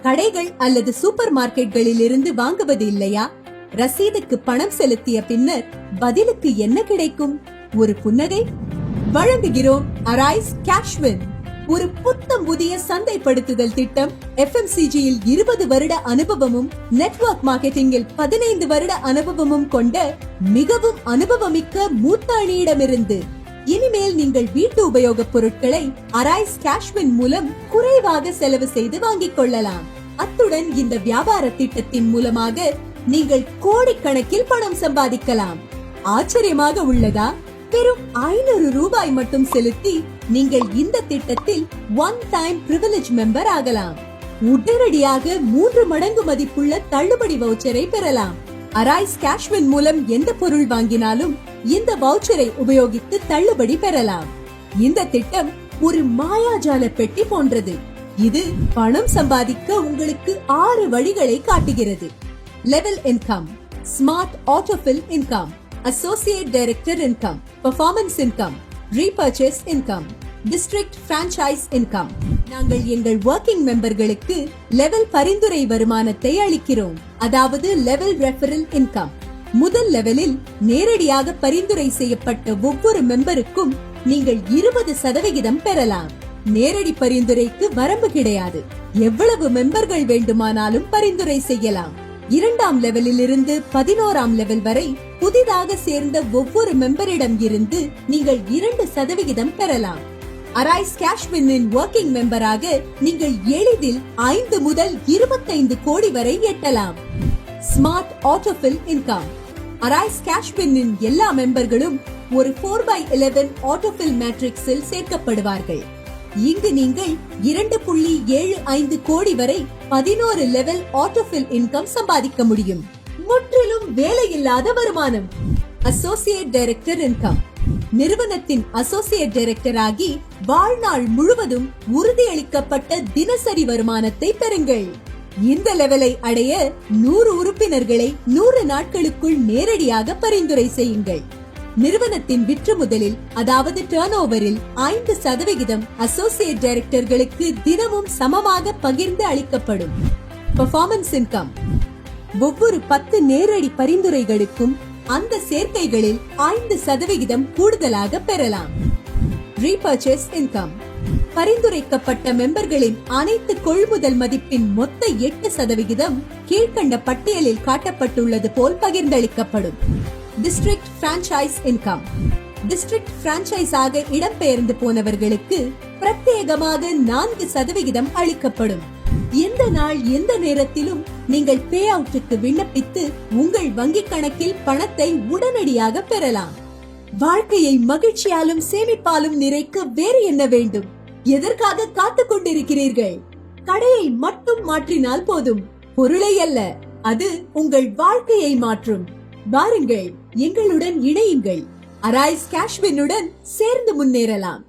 கடைகள் அல்லது சூப்பர் மார்க்கெட்களில் இருந்து வாங்குவது இல்லையா? ரசீதுக்கு பணம் செலுத்திய பின்னர் பதிலுக்கு என்ன கிடைக்கும்? ஒரு புன்னகை. வழங்குகிறோம் அரைஸ் கேஷ்வின், ஒரு புத்தம் புதிய சந்தைப்படுத்துதல் திட்டம். FMCG இல் 20 வருட அனுபவமும் நெட்வொர்க் மார்க்கெட்டிங்கில் 15 வருட அனுபவமும் கொண்ட மிகவும் அனுபவமிக்க மூத்த அணியிடமிருந்து. இனிமேல் நீங்கள் வீட்டு உபயோகப் பொருட்களை அரைஸ் கேஷ்வின் மூலம் குறைவாக செலவு செய்து வாங்கிக் கொள்ளலாம். அத்துடன் இந்த வியாபார திட்டத்தின் மூலமாக நீங்கள் கோடிக்கணக்கில் பணம் சம்பாதிக்கலாம். ஆச்சரியமாக உள்ளதா? வெறும் 500 ரூபாய் மட்டும் செலுத்தி நீங்கள் இந்த திட்டத்தில் ஒன் டைம் பிரிவிலேஜ் மெம்பர் ஆகலாம். உடனடியாக 3 மடங்கு மதிப்புள்ள தள்ளுபடி வவுச்சரை பெறலாம். அரைஸ் கேஷ்வின் மூலம் எந்த பொருள் வாங்கினாலும் இந்த வவுச்சரை உபயோகித்து தள்ளுபடி பெறலாம். இந்த திட்டம் ஒரு மாயாஜால பெட்டி போன்றது. இது பணம் சம்பாதிக்க உங்களுக்கு 6 வழிகளை காட்டுகிறது. Level income, smart autofill income, associate director income, performance income, repurchase income, district franchise income. நாங்கள் எங்கள் வொர்க்கிங் மெம்பர்களுக்கு லெவல் பரிந்துரை வருமானத்தை அளிக்கிறோம், அதாவது லெவல் ரெஃபரல் இன்கம். முதல் லெவலில் நேரடியாக பரிந்துரை செய்யப்பட்ட ஒவ்வொரு மெம்பருக்கும் நீங்கள் 20% பெறலாம். நேரடி பரிந்துரைக்கு வரம்பு கிடையாது. எவ்வளவு மெம்பர்கள் வேண்டுமானாலும் பரிந்துரை செய்யலாம். 2ஆம் லெவலில் இருந்து 11ஆம் லெவல் வரை புதிதாக சேர்ந்த ஒவ்வொரு மெம்பரிடம் இருந்து நீங்கள் 2% பெறலாம். அரைஸ் கேஷ்வின் வொர்க்கிங் மெம்பராக நீங்கள் எளிதில் 5 முதல் 25 கோடி வரை எட்டலாம். Smart autofill income. Arise cashwin எல்லா மெம்பர்களும் ஒரு 4x11 ஆட்டோஃபில் மேட்ரிக்ஸில் சேர்க்கப்படுவார்கள். இங்கு நீங்கள் 2.75 கோடி வரை 11 லெவல் ஆட்டோஃபில் இன்கம் சம்பாதிக்க முடியும். முற்றிலும் வேலையில்லாத வருமானம். Associate director income. நிறுவனத்தின் அசோசியேட் டைரக்டர் ஆகி வாழ்நாள் முழுவதும் உறுதியளிக்கப்பட்ட தினசரி வருமானத்தை பெறுங்கள். இந்த லெவலை அடைய 100 உறுப்பினர்களை 100 நாட்களுக்குள் நேரடியாக பரிந்துரை செய்யுங்கள். நிறுவனத்தின் விற்று முதலில், அதாவது டர்ன் ஓவரில் 5% அசோசியேட் டைரக்டர்களுக்கு தினமும் சமமாக பகிர்ந்து அளிக்கப்படும். Performance income. ஒவ்வொரு 10 நேரடி பரிந்துரைகளுக்கும் அந்த சேர்க்கைகளில் 5% கூடுதலாக பெறலாம். Repurchase income. பரிந்துரைக்கப்பட்ட மெம்பர்களின் அனைத்து கொள்முதல் மதிப்பின் மொத்த 8% கீழ்கண்ட பட்டியலில் காட்டப்பட்டுள்ளது போல் பகிர்ந்தளிக்கப்படும். District franchise income. District franchise ஆக இடம்பெயர்ந்து போனவர்களுக்கு பிரத்யேகமாக 4% அளிக்கப்படும். எந்த நாள் எந்த நேரத்திலும் நீங்கள் பே அவுட்டுக்கு விண்ணப்பித்து உங்கள் வங்கிக் கணக்கில் பணத்தை உடனடியாக பெறலாம். வாழ்க்கையை மகிழ்ச்சியாலும் சேமிப்பாலும் நிறைக்க வேறு என்ன வேண்டும்? எதற்காக காத்துக் கொண்டிருக்கிறீர்கள்? கடையை மட்டும் மாற்றினால் போதும், பொருளை அல்ல. அது உங்கள் வாழ்க்கையை மாற்றும். வாருங்கள், எங்களுடன் இணையுங்கள். அரைஸ் கேஷ்வினுடன் சேர்ந்து முன்னேறலாம்.